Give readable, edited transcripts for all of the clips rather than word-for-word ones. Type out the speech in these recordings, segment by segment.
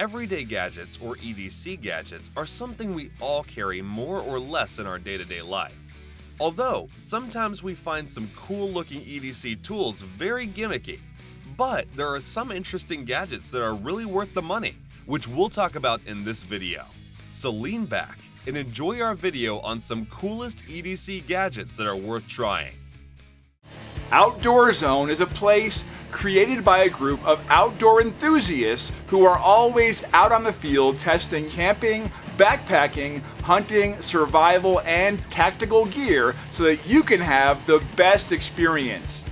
Everyday gadgets, or EDC gadgets, are something we all carry more or less in our day-to-day life. Although, sometimes we find some cool-looking EDC tools very gimmicky. But there are some interesting gadgets that are really worth the money, which we'll talk about in this video. So lean back and enjoy our video on some coolest EDC gadgets that are worth trying. Outdoor Zone is a place created by a group of outdoor enthusiasts who are always out on the field testing camping, backpacking, hunting, survival, and tactical gear so that you can have the best experience.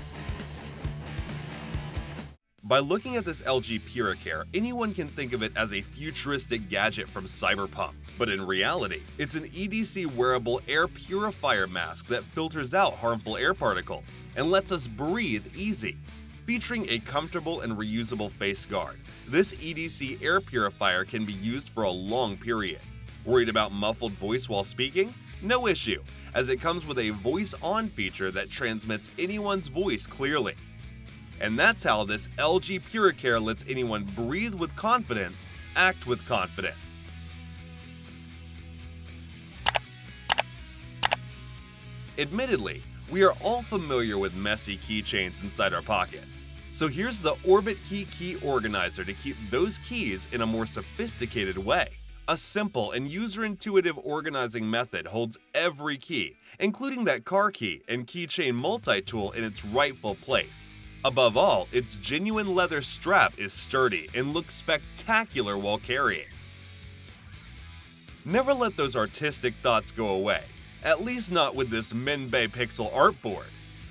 By looking at this LG Puricare, anyone can think of it as a futuristic gadget from Cyberpunk. But in reality, it's an EDC wearable air purifier mask that filters out harmful air particles and lets us breathe easy. Featuring a comfortable and reusable face guard, this EDC air purifier can be used for a long period. Worried about muffled voice while speaking? No issue, as it comes with a voice-on feature that transmits anyone's voice clearly. And that's how this LG Puricare lets anyone breathe with confidence, act with confidence. Admittedly, we are all familiar with messy keychains inside our pockets. So here's the Orbitkey key organizer to keep those keys in a more sophisticated way. A simple and user-intuitive organizing method holds every key, including that car key and keychain multi-tool in its rightful place. Above all, its genuine leather strap is sturdy and looks spectacular while carrying. Never let those artistic thoughts go away, at least not with this Minbay Pixel Artboard.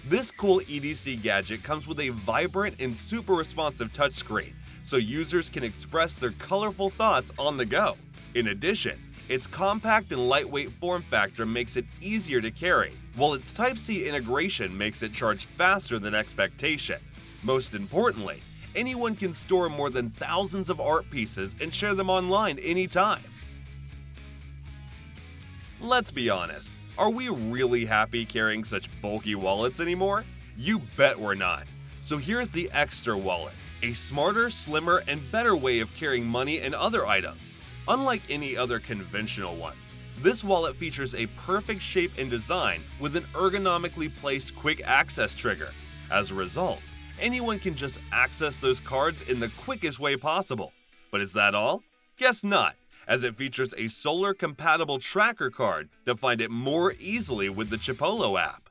This cool EDC gadget comes with a vibrant and super responsive touchscreen, so users can express their colorful thoughts on the go. In addition, its compact and lightweight form factor makes it easier to carry, while its Type-C integration makes it charge faster than expectation. Most importantly, anyone can store more than thousands of art pieces and share them online anytime. Let's be honest, are we really happy carrying such bulky wallets anymore? You bet we're not. So here's the Extra Wallet, a smarter, slimmer, and better way of carrying money and other items. Unlike any other conventional ones, this wallet features a perfect shape and design with an ergonomically placed quick access trigger. As a result, anyone can just access those cards in the quickest way possible. But is that all? Guess not, as it features a solar-compatible tracker card to find it more easily with the Chipolo app.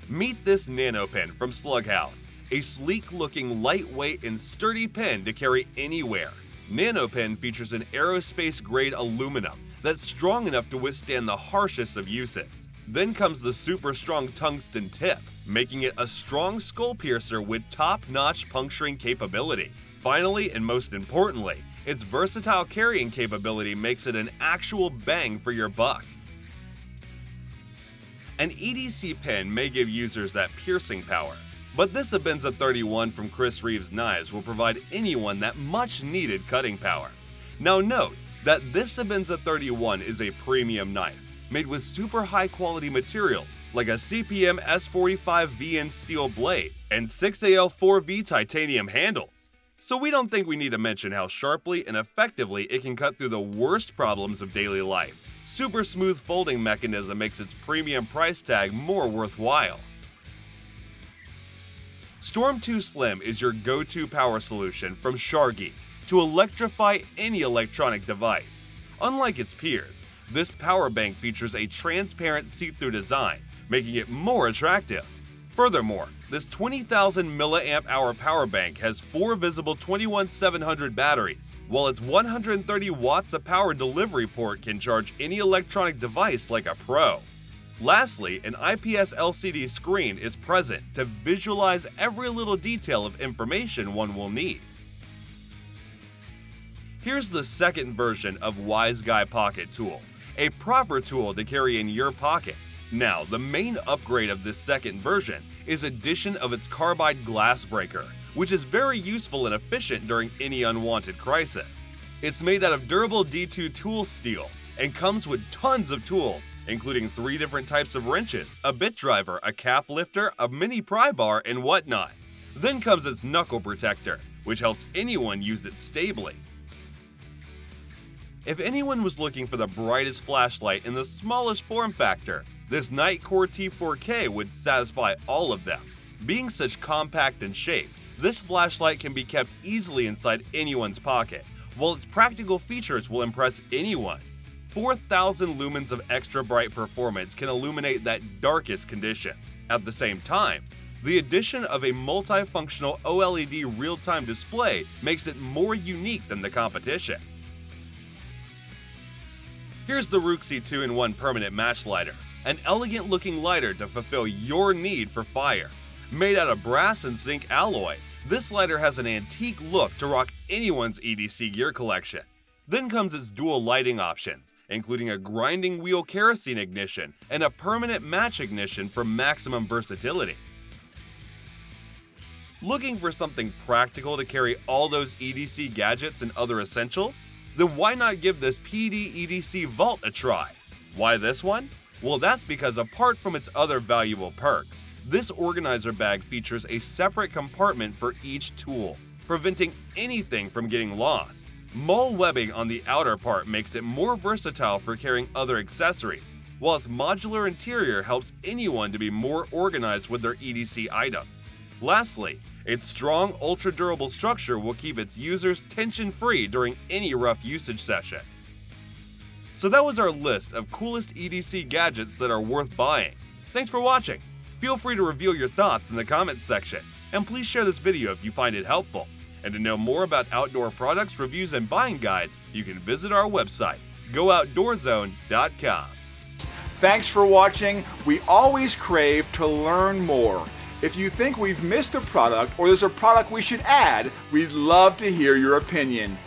Meet this Nanopen from Slughouse, a sleek-looking, lightweight, and sturdy pen to carry anywhere. Nanopen features an aerospace-grade aluminum that's strong enough to withstand the harshest of uses. Then comes the super strong tungsten tip, making it a strong skull piercer with top-notch puncturing capability. Finally, and most importantly, its versatile carrying capability makes it an actual bang for your buck. An EDC pen may give users that piercing power, but this Abenza 31 from Chris Reeves Knives will provide anyone that much-needed cutting power. Now note that this Abenza 31 is a premium knife, made with super high-quality materials like a CPM S45 VN steel blade and 6AL4V titanium handles. So we don't think we need to mention how sharply and effectively it can cut through the worst problems of daily life. Super smooth folding mechanism makes its premium price tag more worthwhile. Storm 2 Slim is your go-to power solution from Shargeek to electrify any electronic device. Unlike its peers, this power bank features a transparent see-through design, making it more attractive. Furthermore, this 20,000 mAh power bank has 4 visible 21700 batteries, while its 130 watts of power delivery port can charge any electronic device like a pro. Lastly, an IPS LCD screen is present to visualize every little detail of information one will need. Here's the second version of Wise Guy Pocket Tool, a proper tool to carry in your pocket. Now, the main upgrade of this second version is addition of its carbide glass breaker, which is very useful and efficient during any unwanted crisis. It's made out of durable D2 tool steel and comes with tons of tools, including 3 different types of wrenches, a bit driver, a cap lifter, a mini pry bar, and whatnot. Then comes its knuckle protector, which helps anyone use it stably. If anyone was looking for the brightest flashlight in the smallest form factor, this Knightcore T4K would satisfy all of them. Being such compact in shape, this flashlight can be kept easily inside anyone's pocket, while its practical features will impress anyone. 4,000 lumens of extra bright performance can illuminate that darkest conditions. At the same time, the addition of a multifunctional OLED real-time display makes it more unique than the competition. Here's the Rooksy 2-in-1 permanent match lighter, an elegant-looking lighter to fulfill your need for fire. Made out of brass and zinc alloy, this lighter has an antique look to rock anyone's EDC gear collection. Then comes its dual lighting options, including a grinding wheel kerosene ignition and a permanent match ignition for maximum versatility. Looking for something practical to carry all those EDC gadgets and other essentials? Then why not give this PD EDC Vault a try? Why this one? Well, that's because apart from its other valuable perks, this organizer bag features a separate compartment for each tool, preventing anything from getting lost. Mull webbing on the outer part makes it more versatile for carrying other accessories, while its modular interior helps anyone to be more organized with their EDC items. Lastly, its strong, ultra-durable structure will keep its users tension-free during any rough usage session. So that was our list of coolest EDC gadgets that are worth buying. Thanks for watching. Feel free to reveal your thoughts in the comments section, and please share this video if you find it helpful. And to know more about outdoor products, reviews, and buying guides, you can visit our website, GoOutdoorZone.com. Thanks for watching. We always crave to learn more. If you think we've missed a product or there's a product we should add, we'd love to hear your opinion.